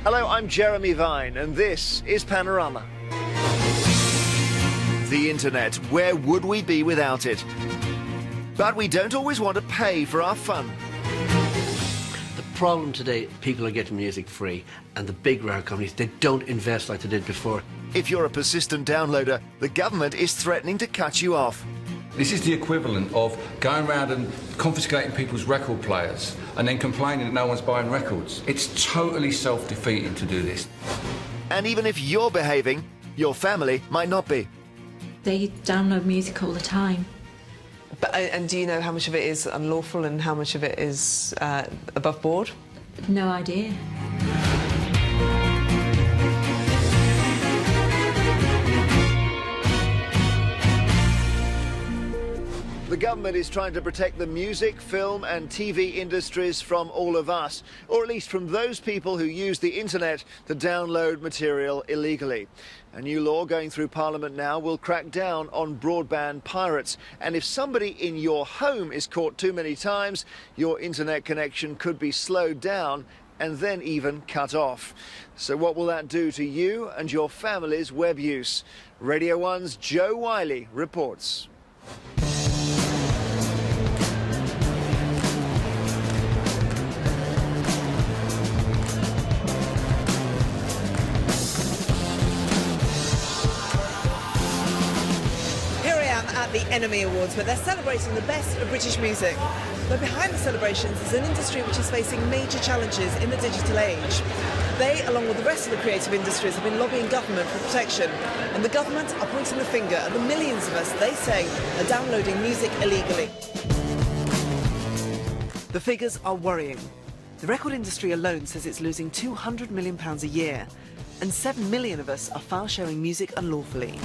Hello, I'm Jeremy Vine, and this is Panorama. The internet, where would we be without it? But we don't always want to pay for our fun. The problem today, people are getting music free, and the big record companies, they don't invest like they did before. If you're a persistent downloader, the government is threatening to cut you off. This is the equivalent of going around and confiscating people's record players and then complaining that no one's buying records. It's totally self-defeating to do this. And even if you're behaving, your family might not be. They download music all the time. And do you know how much of it is unlawful and how much of it is above board? No idea. The government is trying to protect the music, film and TV industries from all of us, or at least from those people who use the internet to download material illegally. A new law going through Parliament now will crack down on broadband pirates. And if somebody in your home is caught too many times, your internet connection could be slowed down and then even cut off. So what will that do to you and your family's web use? Radio 1's Joe Wiley reports. At the Enemy Awards, where they're celebrating the best of British music. But behind the celebrations is an industry which is facing major challenges in the digital age. They, along with the rest of the creative industries, have been lobbying government for protection. And the government are pointing the finger at the millions of us, they say, are downloading music illegally. The figures are worrying. The record industry alone says it's losing £200 million a year, and 7 million of us are file sharing music unlawfully.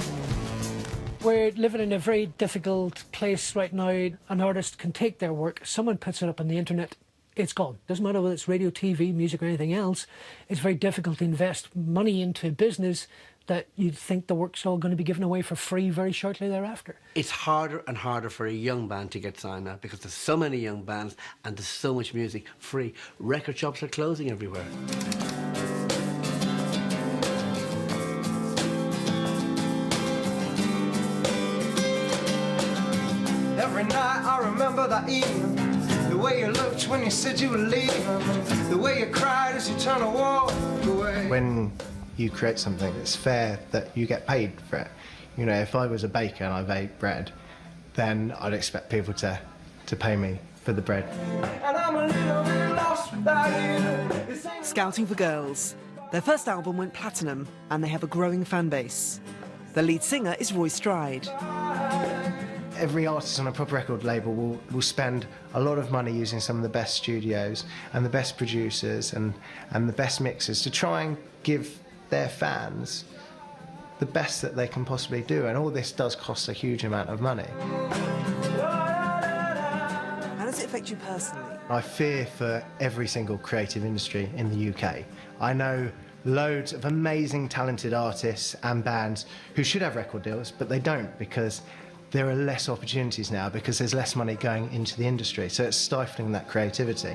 We're living in a very difficult place right now. An artist can take their work, someone puts it up on the internet, it's gone. Doesn't matter whether it's radio, TV, music or anything else. It's very difficult to invest money into a business that you'd think the work's all going to be given away for free very shortly thereafter. It's harder and harder for a young band to get signed now because there's so many young bands and there's so much music free. Record shops are closing everywhere. Every night I remember that evening, the way you looked when you said you were leaving, the way you cried as you turned to walk away. When you create something, it's fair that you get paid for it. You know, if I was a baker and I baked bread, then I'd expect people to pay me for the bread. And I'm a little bit lost without you. Scouting for Girls. Their first album went platinum and they have a growing fan base. Their lead singer is Roy Stride. Every artist on a pop record label will spend a lot of money using some of the best studios and the best producers and the best mixers to try and give their fans the best that they can possibly do, and all this does cost a huge amount of money. How does it affect you personally? I fear for every single creative industry in the UK. I know loads of amazing talented artists and bands who should have record deals, but they don't because there are less opportunities now because there's less money going into the industry, so it's stifling that creativity.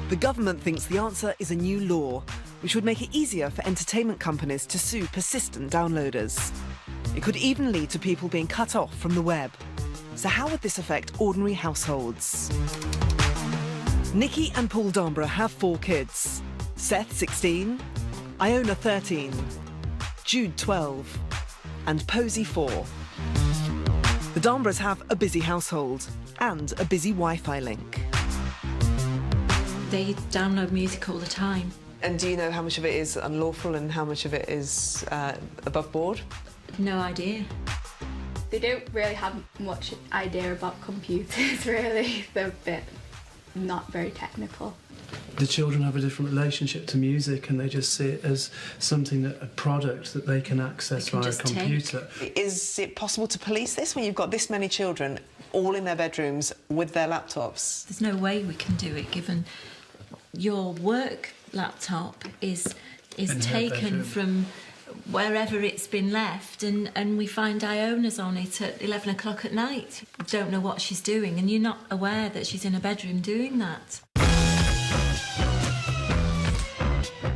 The government thinks the answer is a new law, which would make it easier for entertainment companies to sue persistent downloaders. It could even lead to people being cut off from the web. So how would this affect ordinary households? Nikki and Paul Dambra have 4 kids. Seth, 16, Iona, 13, Jude, 12, and Posey, 4. The Dambras have a busy household and a busy Wi-Fi link. They download music all the time. And do you know how much of it is unlawful and how much of it is above board? No idea. They don't really have much idea about computers, really. They're a bit not very technical. The children have a different relationship to music and they just see it as something, a product that they can access via a computer. Is it possible to police this when you've got this many children all in their bedrooms with their laptops? There's no way we can do it, given your work laptop is taken from wherever it's been left, and we find owners on it at 11 o'clock at night. Don't know what she's doing, and you're not aware that she's in a bedroom doing that.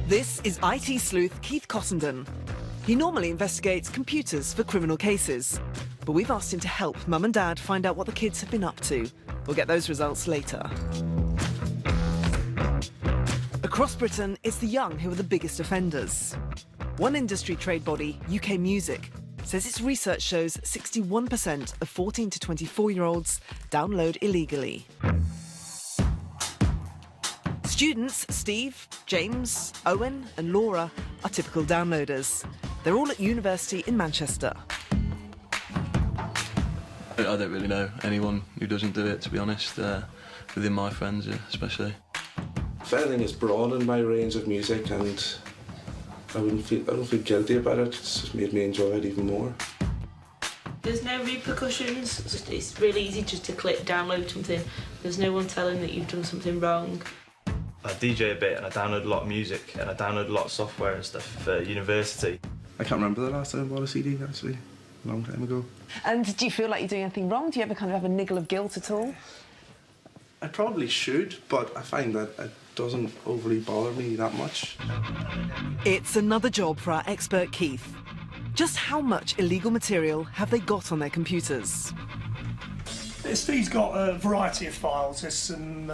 This is IT sleuth Keith Cossenden. He normally investigates computers for criminal cases, but we've asked him to help Mum and Dad find out what the kids have been up to. We'll get those results later. Across Britain, it's the young who are the biggest offenders. One industry trade body, UK Music, says its research shows 61% of 14 to 24-year-olds download illegally. Students Steve, James, Owen and Laura are typical downloaders. They're all at university in Manchester. I don't really know anyone who doesn't do it, to be honest, within my friends especially. Fairly has broadened my range of music, and I don't feel guilty about it. It's just made me enjoy it even more. There's no repercussions. It's really easy just to click download something. There's no one telling that you've done something wrong. I DJ a bit and I download a lot of music and I download a lot of software and stuff for university. I can't remember the last time I bought a CD, actually. A long time ago. And do you feel like you're doing anything wrong? Do you ever kind of have a niggle of guilt at all? I probably should, but I find that it doesn't overly bother me that much. It's another job for our expert Keith. Just how much illegal material have they got on their computers? Steve's got a variety of files. There's some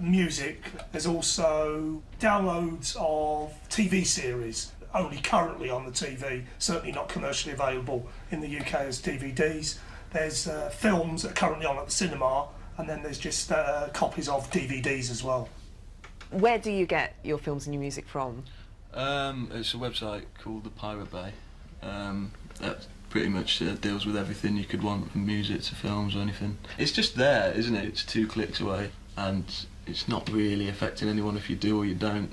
music. There's also downloads of TV series, only currently on the TV, certainly not commercially available in the UK as DVDs. There's films that are currently on at the cinema, and then there's just copies of DVDs as well. Where do you get your films and your music from? It's a website called the Pirate Bay. That pretty much deals with everything you could want, from music to films or anything. It's just there, isn't it? It's 2 clicks away, and it's not really affecting anyone if you do or you don't.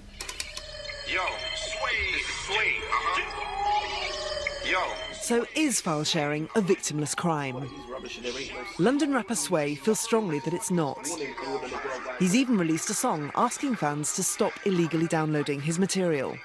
Yo, sweet, Yo. So is file sharing a victimless crime? London rapper Sway feels strongly that it's not. He's even released a song asking fans to stop illegally downloading his material.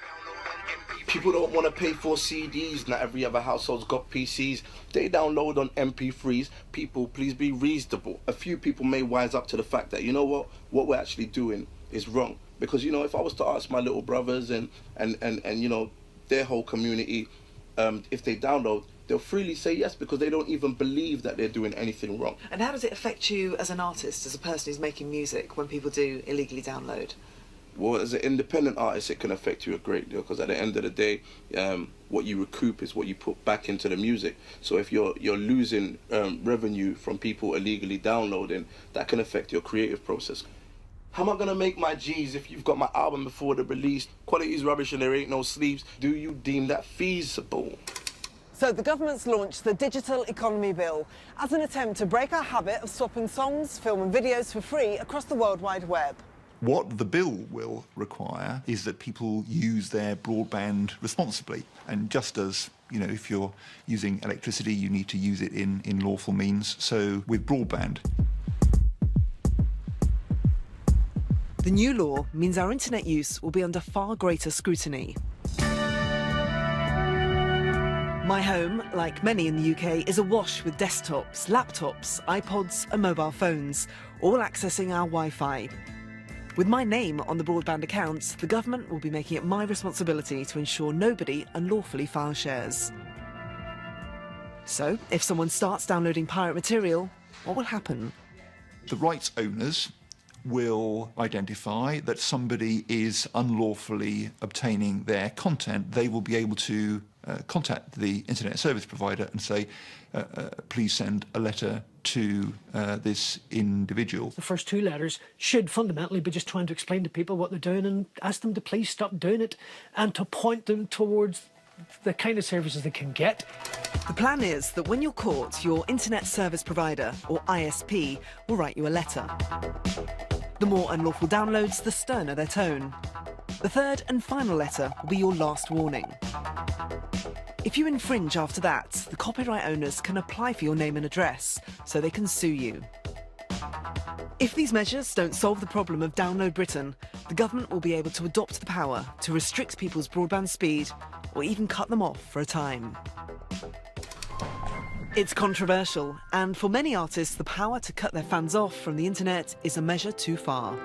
People don't want to pay for CDs. Not every other household's got PCs. They download on MP3s. People, please be reasonable. A few people may wise up to the fact that, you know what we're actually doing is wrong. Because, you know, if I was to ask my little brothers and you know, their whole community, if they download, they'll freely say yes, because they don't even believe that they're doing anything wrong. And how does it affect you as an artist, as a person who's making music, when people do illegally download? Well, as an independent artist, it can affect you a great deal, because at the end of the day, what you recoup is what you put back into the music. So if you're losing revenue from people illegally downloading, that can affect your creative process. How am I gonna make my G's if you've got my album before the release? Quality's rubbish and there ain't no sleeves. Do you deem that feasible? So the government's launched the Digital Economy Bill as an attempt to break our habit of swapping songs, film and videos for free across the World Wide Web. What the bill will require is that people use their broadband responsibly. And just as, you know, if you're using electricity, you need to use it in lawful means. So with broadband. The new law means our internet use will be under far greater scrutiny. My home, like many in the UK, is awash with desktops, laptops, iPods and mobile phones, all accessing our Wi-Fi. With my name on the broadband accounts, the government will be making it my responsibility to ensure nobody unlawfully file shares. So, if someone starts downloading pirate material, what will happen? The rights owners will identify that somebody is unlawfully obtaining their content. They will be able to contact the internet service provider and say, please send a letter to this individual. The first 2 letters should fundamentally be just trying to explain to people what they're doing and ask them to please stop doing it, and to point them towards the kind of services they can get. The plan is that when you're caught, your internet service provider, or ISP, will write you a letter. The more unlawful downloads, the sterner their tone. The third and final letter will be your last warning. If you infringe after that, the copyright owners can apply for your name and address, so they can sue you. If these measures don't solve the problem of Download Britain, the government will be able to adopt the power to restrict people's broadband speed, or even cut them off for a time. It's controversial, and for many artists, the power to cut their fans off from the internet is a measure too far.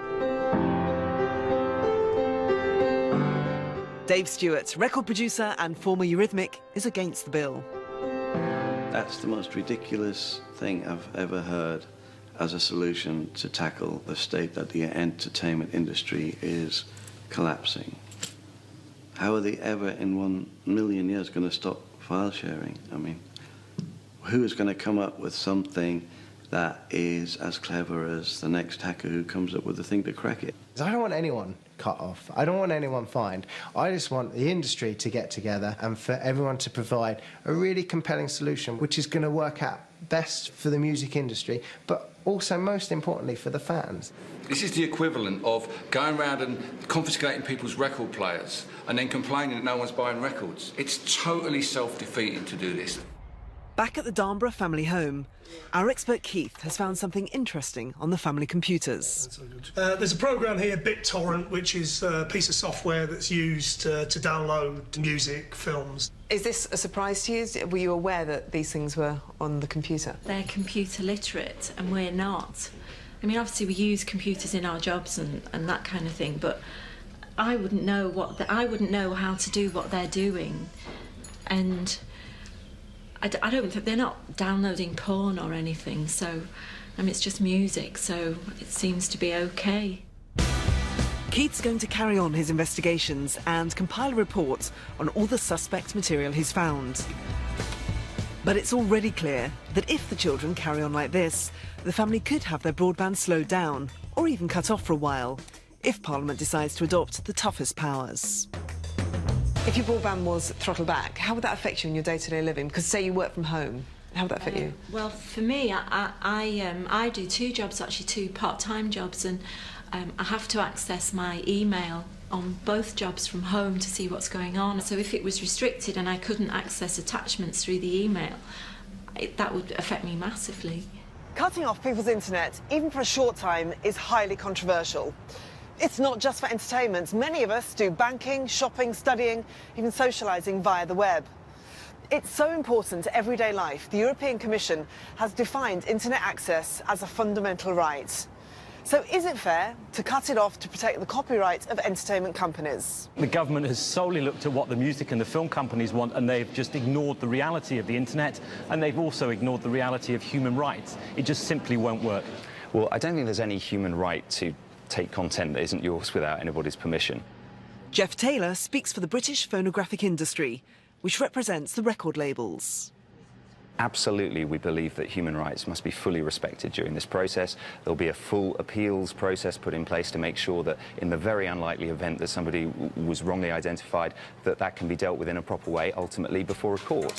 Dave Stewart, record producer and former Eurythmic, is against the bill. That's the most ridiculous thing I've ever heard as a solution to tackle the state that the entertainment industry is collapsing. How are they ever in 1 million years going to stop file sharing? I mean, who is going to come up with something that is as clever as the next hacker who comes up with the thing to crack it? I don't want anyone cut off. I don't want anyone fined. I just want the industry to get together and for everyone to provide a really compelling solution which is going to work out best for the music industry, but also, most importantly, for the fans. This is the equivalent of going around and confiscating people's record players and then complaining that no one's buying records. It's totally self-defeating to do this. Back at the Darnborough family home, our expert Keith has found something interesting on the family computers. There's a program here, BitTorrent, which is a piece of software that's used to download music, films. Is this a surprise to you? Were you aware that these things were on the computer? They're computer literate and we're not. I mean, obviously we use computers in our jobs and that kind of thing, but I wouldn't know I wouldn't know how to do what they're doing. And I don't think they're not downloading porn or anything, so it's just music, so it seems to be okay. Keith's going to carry on his investigations and compile a report on all the suspect material he's found. But it's already clear that if the children carry on like this, the family could have their broadband slowed down or even cut off for a while if Parliament decides to adopt the toughest powers. If your broadband was throttled back, how would that affect you in your day-to-day living? Because say you work from home, how would that affect you? Well, for me, I do two jobs, actually two part-time jobs, and I have to access my email on both jobs from home to see what's going on. So if it was restricted and I couldn't access attachments through the email, that would affect me massively. Cutting off people's internet, even for a short time, is highly controversial. It's not just for entertainment. Many of us do banking, shopping, studying, even socialising via the web. It's so important to everyday life, the European Commission has defined internet access as a fundamental right. So is it fair to cut it off to protect the copyright of entertainment companies? The government has solely looked at what the music and the film companies want, and they've just ignored the reality of the internet, and they've also ignored the reality of human rights. It just simply won't work. Well, I don't think there's any human right to take content that isn't yours without anybody's permission. Jeff Taylor speaks for the British phonographic industry, which represents the record labels. Absolutely, we believe that human rights must be fully respected during this process. There'll be a full appeals process put in place to make sure that in the very unlikely event that somebody was wrongly identified, that can be dealt with in a proper way, ultimately before a court.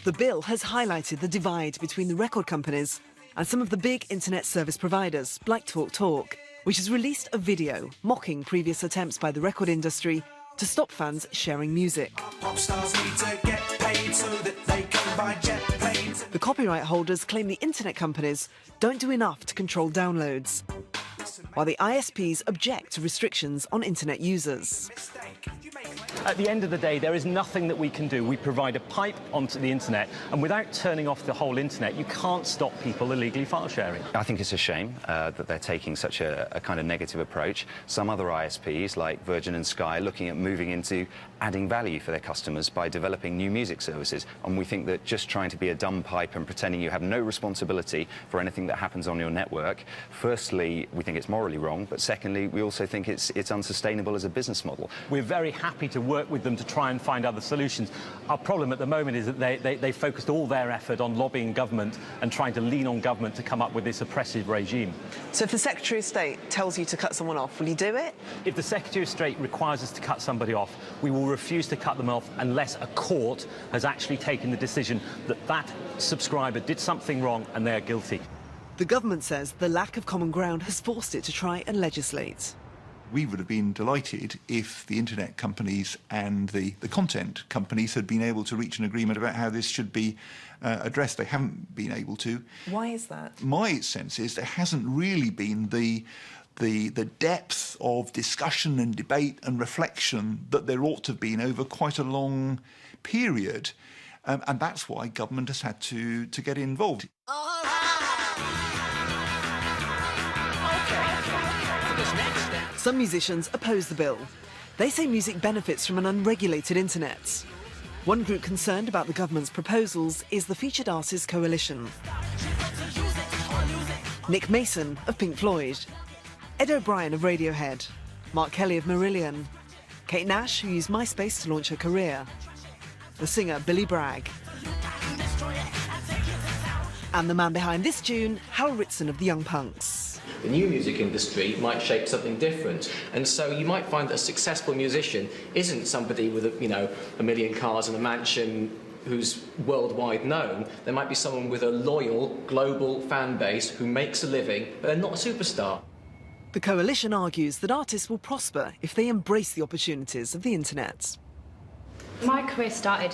The bill has highlighted the divide between the record companies and some of the big internet service providers, like TalkTalk, which has released a video mocking previous attempts by the record industry to stop fans sharing music. The copyright holders claim the internet companies don't do enough to control downloads, while the ISPs object to restrictions on internet users. At the end of the day, there is nothing that we can do. We provide a pipe onto the internet, and without turning off the whole internet, you can't stop people illegally file sharing. I think it's a shame that they're taking such a kind of negative approach. Some other ISPs, like Virgin and Sky, are looking at moving into adding value for their customers by developing new music services. And we think that just trying to be a dumb pipe and pretending you have no responsibility for anything that happens on your network, firstly, we think it's morally wrong, but secondly, we also think it's unsustainable as a business model. We're very happy to work with them to try and find other solutions. Our problem at the moment is that they focused all their effort on lobbying government and trying to lean on government to come up with this oppressive regime. So if the Secretary of State tells you to cut someone off, will you do it? If the Secretary of State requires us to cut somebody off, we will refuse to cut them off unless a court has actually taken the decision that that subscriber did something wrong and they are guilty. The government says the lack of common ground has forced it to try and legislate. We would have been delighted if the internet companies and the content companies had been able to reach an agreement about how this should be addressed. They haven't been able to. Why is that? My sense is there hasn't really been the the depth of discussion and debate and reflection that there ought to have been over quite a long period. And that's why government has had to get involved. Some musicians oppose the bill. They say music benefits from an unregulated internet. One group concerned about the government's proposals is the Featured Artists Coalition. Nick Mason of Pink Floyd, Ed O'Brien of Radiohead, Mark Kelly of Marillion, Kate Nash, who used MySpace to launch her career, the singer Billy Bragg, and the man behind this tune, Hal Ritson of the Young Punks. The new music industry might shape something different, and so you might find that a successful musician isn't somebody with a million cars and a mansion who's worldwide known. There might be someone with a loyal global fan base who makes a living, but they're not a superstar. The coalition argues that artists will prosper if they embrace the opportunities of the internet. My career started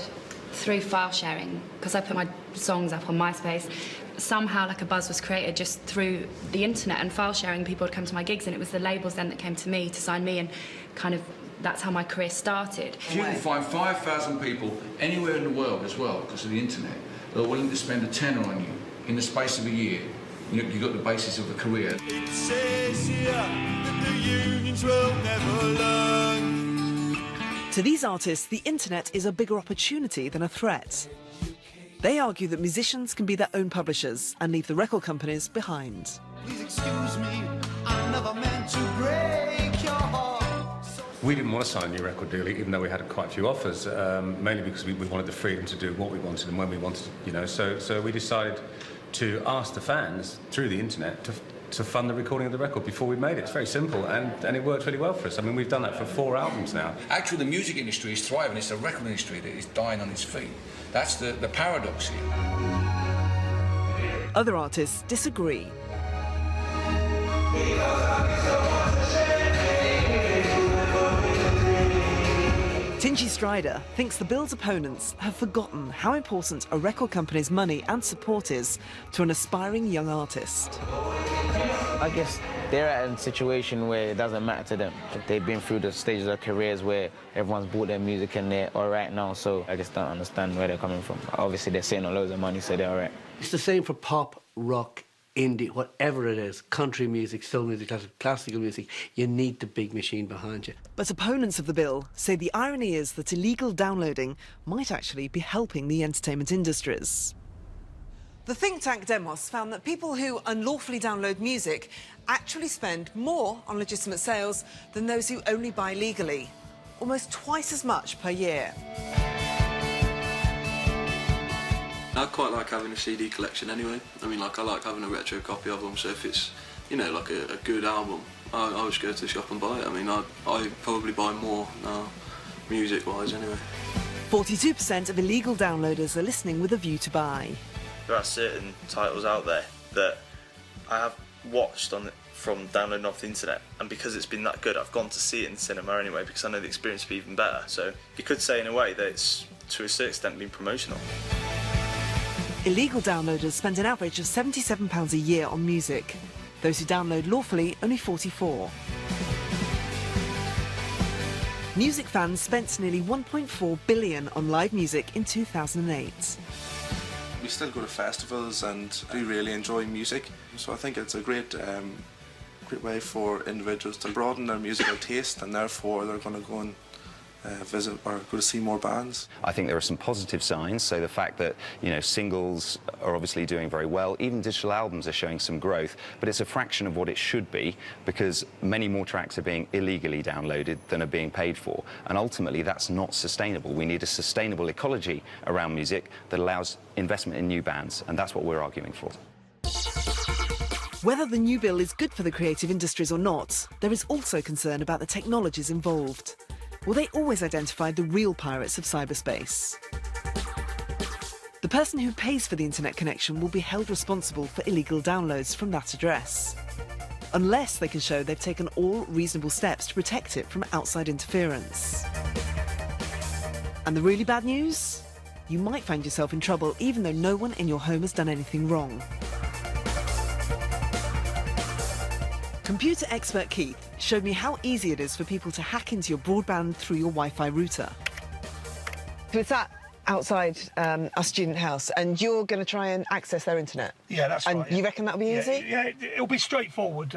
through file sharing because I put my songs up on MySpace. Somehow like a buzz was created just through the internet and file sharing. People would come to my gigs and it was the labels then that came to me to sign me, and kind of that's how my career started. If you can find 5,000 people anywhere in the world as well because of the internet that are willing to spend a tenner on you in the space of a year, you've got the basis of a career. It says here that the unions will never learn. To these artists, the internet is a bigger opportunity than a threat. They argue that musicians can be their own publishers and leave the record companies behind. Please excuse me, I never meant to break your heart. We didn't want to sign a new record deal, even though we had quite a few offers, mainly because we wanted the freedom to do what we wanted and when we wanted, So we decided to ask the fans through the internet to fund the recording of the record before we made it. It's very simple, and it worked really well for us. I mean, we've done that for 4 albums now. Actually, the music industry is thriving. It's the record industry that is dying on its feet. That's the paradox here. Other artists disagree. Tinchy Strider thinks the bill's opponents have forgotten how important a record company's money and support is to an aspiring young artist. I guess they're at a situation where it doesn't matter to them. They've been through the stages of careers where everyone's bought their music and they're all right now, so I just don't understand where they're coming from. Obviously, they're sitting on loads of money, so they're all right. It's the same for pop, rock, indie, whatever it is, country music, soul music, classical music. You need the big machine behind you. But opponents of the bill say the irony is that illegal downloading might actually be helping the entertainment industries. The think tank Demos found that people who unlawfully download music actually spend more on legitimate sales than those who only buy legally, almost twice as much per year. I quite like having a CD collection anyway. I mean, I like having a retro copy of them, so if it's, like a good album, I just go to the shop and buy it. I mean, I probably buy more now, music-wise anyway. 42% of illegal downloaders are listening with a view to buy. There are certain titles out there that I have watched from downloading off the internet, and because it's been that good, I've gone to see it in cinema anyway because I know the experience will be even better. So you could say in a way that it's to a certain extent been promotional. Illegal downloaders spend an average of £77 a year on music. Those who download lawfully, only 44. Music fans spent nearly £1.4 billion on live music in 2008. We still go to festivals and do really enjoy music, so I think it's a great way for individuals to broaden their musical taste, and therefore they're going to go and visit or go to see more bands. I think there are some positive signs, so the fact that singles are obviously doing very well, even digital albums are showing some growth, but it's a fraction of what it should be because many more tracks are being illegally downloaded than are being paid for, and ultimately that's not sustainable. We need a sustainable ecology around music that allows investment in new bands, and that's what we're arguing for. Whether the new bill is good for the creative industries or not, there is also concern about the technologies involved. Will they always identify the real pirates of cyberspace? The person who pays for the internet connection will be held responsible for illegal downloads from that address, unless they can show they've taken all reasonable steps to protect it from outside interference. And the really bad news? You might find yourself in trouble even though no one in your home has done anything wrong. Computer expert Keith showed me how easy it is for people to hack into your broadband through your Wi-Fi router. So it's that outside our student house, and you're going to try and access their internet? Yeah, that's right. And you reckon that'll be easy? Yeah, it'll be straightforward.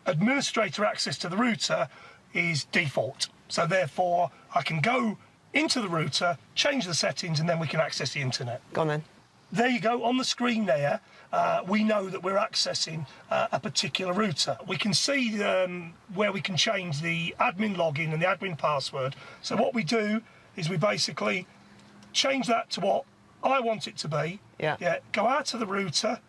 Administrator access to the router is default. So therefore, I can go into the router, change the settings, and then we can access the internet. Go on then. There you go, on the screen there, we know that we're accessing a particular router. We can see where we can change the admin login and the admin password. So what we do is we basically change that to what I want it to be. Yeah. Go out to the router.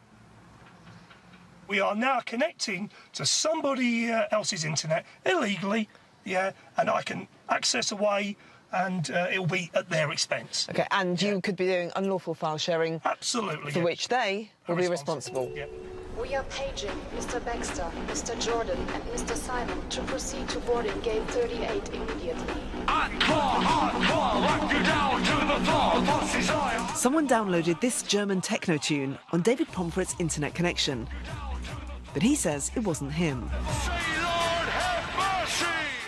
We are now connecting to somebody else's internet illegally, and I can access away, and it'll be at their expense. OK, and you could be doing unlawful file sharing. Absolutely. For which they will be responsible. Yeah. We are paging Mr. Baxter, Mr. Jordan and Mr. Simon to proceed to boarding gate 38 immediately. Someone downloaded this German techno tune on David Pomfret's internet connection. But he says it wasn't him.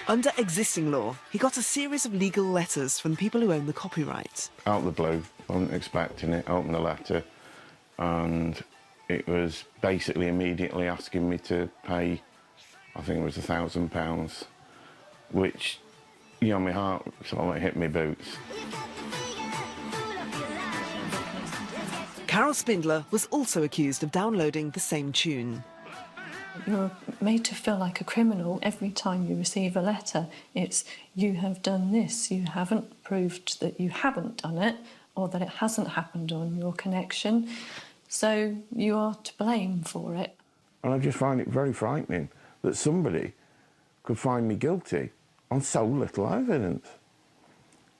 Under existing law, he got a series of legal letters from the people who own the copyright. Out of the blue, wasn't expecting it, opened the letter, and it was basically immediately asking me to pay, I think it was £1,000, which, you know, my heart sort of hit my boots. Carol Spindler was also accused of downloading the same tune. You're made to feel like a criminal every time you receive a letter. It's, you have done this, you haven't proved that you haven't done it, or that it hasn't happened on your connection, so you are to blame for it. And I just find it very frightening that somebody could find me guilty on so little evidence.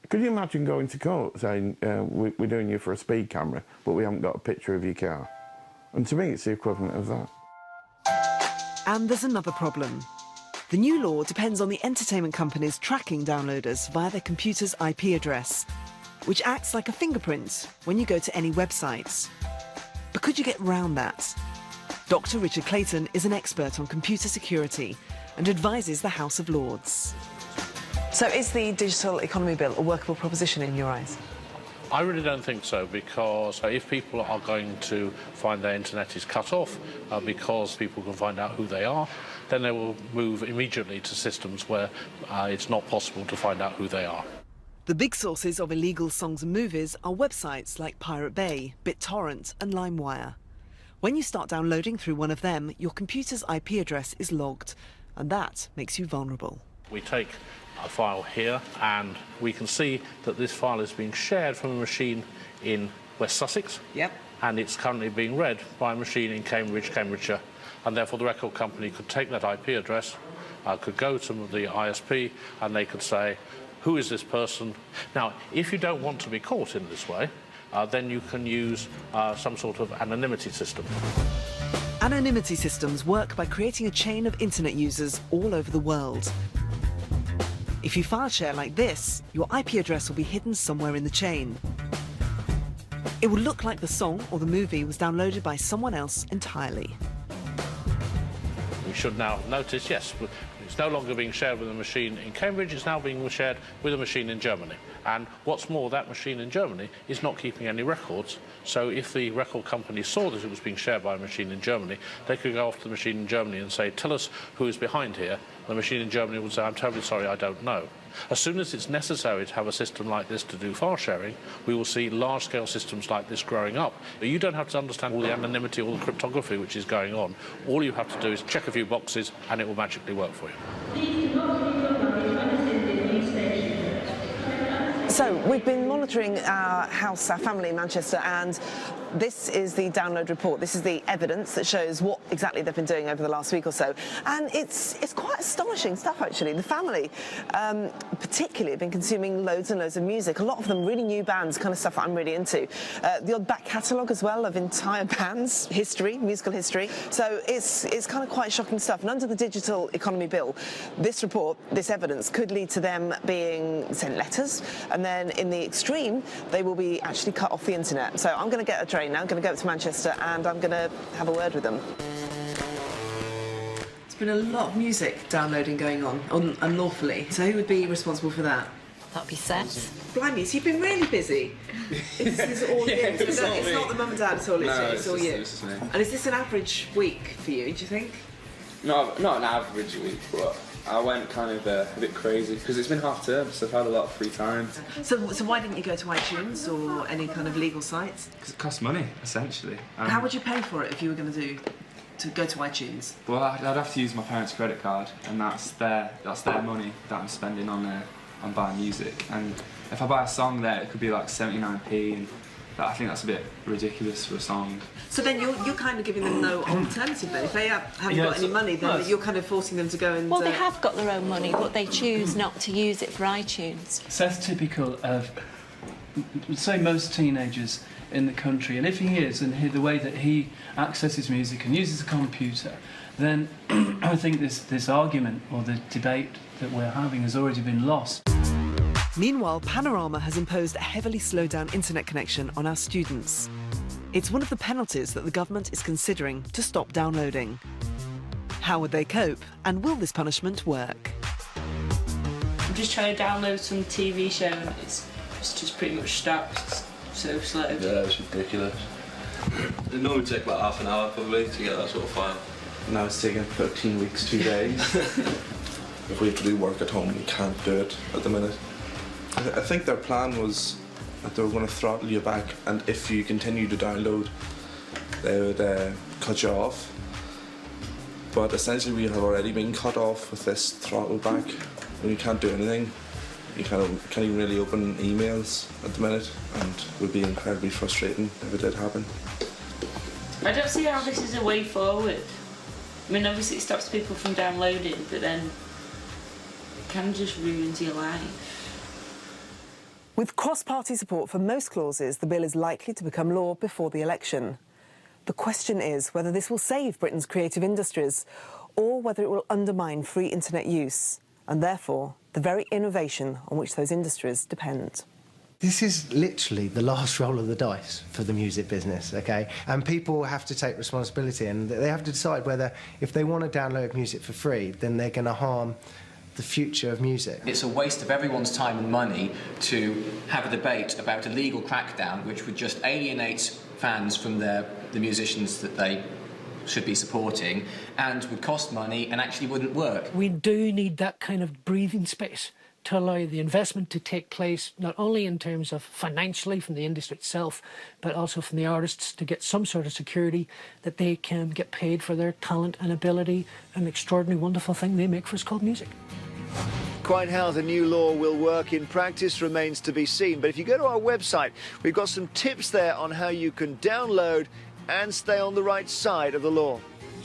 Could you imagine going to court saying, we're doing you for a speed camera, but we haven't got a picture of your car? And to me, it's the equivalent of that. And there's another problem. The new law depends on the entertainment companies tracking downloaders via their computer's IP address, which acts like a fingerprint when you go to any websites. But could you get round that? Dr. Richard Clayton is an expert on computer security and advises the House of Lords. So is the Digital Economy Bill a workable proposition in your eyes? I really don't think so, because if people are going to find their internet is cut off because people can find out who they are, then they will move immediately to systems where it's not possible to find out who they are. The big sources of illegal songs and movies are websites like Pirate Bay, BitTorrent and LimeWire. When you start downloading through one of them, your computer's IP address is logged, and that makes you vulnerable. We take a file here, and we can see that this file is being shared from a machine in West Sussex. Yep. And it's currently being read by a machine in Cambridge, Cambridgeshire, and therefore the record company could take that IP address, could go to the ISP, and they could say, who is this person? Now, if you don't want to be caught in this way, then you can use some sort of anonymity system. Anonymity systems work by creating a chain of internet users all over the world. If you file share like this, your IP address will be hidden somewhere in the chain. It will look like the song or the movie was downloaded by someone else entirely. We should now notice, yes, it's no longer being shared with a machine in Cambridge, it's now being shared with a machine in Germany. And what's more, that machine in Germany is not keeping any records, so if the record company saw that it was being shared by a machine in Germany, they could go off to the machine in Germany and say, tell us who is behind here. The machine in Germany would say, I'm terribly sorry, I don't know. As soon as it's necessary to have a system like this to do file sharing, we will see large-scale systems like this growing up. But you don't have to understand all the anonymity, all the cryptography which is going on. All you have to do is check a few boxes and it will magically work for you. So we've been monitoring our house, our family in Manchester, and this is the download report. This is the evidence that shows what exactly they've been doing over the last week or so. And it's quite astonishing stuff, actually. The family, particularly, have been consuming loads and loads of music. A lot of them really new bands, kind of stuff that I'm really into. The odd back catalogue as well of entire bands, history, musical history. So it's kind of quite shocking stuff. And under the Digital Economy Bill, this report, this evidence, could lead to them being sent letters, and then in the extreme, they will be actually cut off the internet. So I'm going to get a train now, I'm going to go up to Manchester, and I'm going to have a word with them. been a lot of music downloading going on unlawfully. So who would be responsible for that? That'd be Seth. Blimey, so you've been really busy. It's all you. It's not the mum and dad at all, it's all you. It's just me. And is this an average week for you, do you think? Not an average week, but I went kind of a bit crazy because it's been half term, so I've had a lot of free time. So why didn't you go to iTunes or any kind of legal sites? Because it costs money, essentially. How would you pay for it if you were going to go to iTunes? Well, I'd have to use my parents' credit card, and that's their money that I'm spending on buying music. And if I buy a song there, it could be like 79p, and I think that's a bit ridiculous for a song. So then you're kind of giving them no alternative then. If they haven't got any money, then you're kind of forcing them to go and... Well, they have got their own money, but they choose not to use it for iTunes. Seth's typical of, say, most teenagers in the country, and if he is, and the way that he accesses music and uses a computer, then I think this argument or the debate that we're having has already been lost. Meanwhile, Panorama has imposed a heavily slowed down internet connection on our students. It's one of the penalties that the government is considering to stop downloading. How would they cope, and will this punishment work? I'm just trying to download some TV show and it's just pretty much stopped. It's so slow. Yeah, it's ridiculous. It normally takes like half an hour probably to get that sort of file. Now it's taking 13 weeks, 2 days. If we have to do work at home, we can't do it at the minute. I think their plan was that they were going to throttle you back, and if you continue to download, they would cut you off. But essentially we have already been cut off with this throttle back, and you can't do anything. You can't even really open emails at the minute, and it would be incredibly frustrating if it did happen. I don't see how this is a way forward. I mean, obviously it stops people from downloading, but then it can just ruin your life. With cross-party support for most clauses, the bill is likely to become law before the election. The question is whether this will save Britain's creative industries or whether it will undermine free internet use and therefore the very innovation on which those industries depend. This is literally the last roll of the dice for the music business, OK? And people have to take responsibility, and they have to decide whether, if they want to download music for free, then they're going to harm the future of music. It's a waste of everyone's time and money to have a debate about a legal crackdown which would just alienate fans from the musicians that they should be supporting and would cost money and actually wouldn't work. We do need that kind of breathing space to allow the investment to take place, not only in terms of financially from the industry itself, but also from the artists to get some sort of security that they can get paid for their talent and ability, an extraordinary, wonderful thing they make for us called music. Quite how the new law will work in practice remains to be seen, but if you go to our website, we've got some tips there on how you can download and stay on the right side of the law.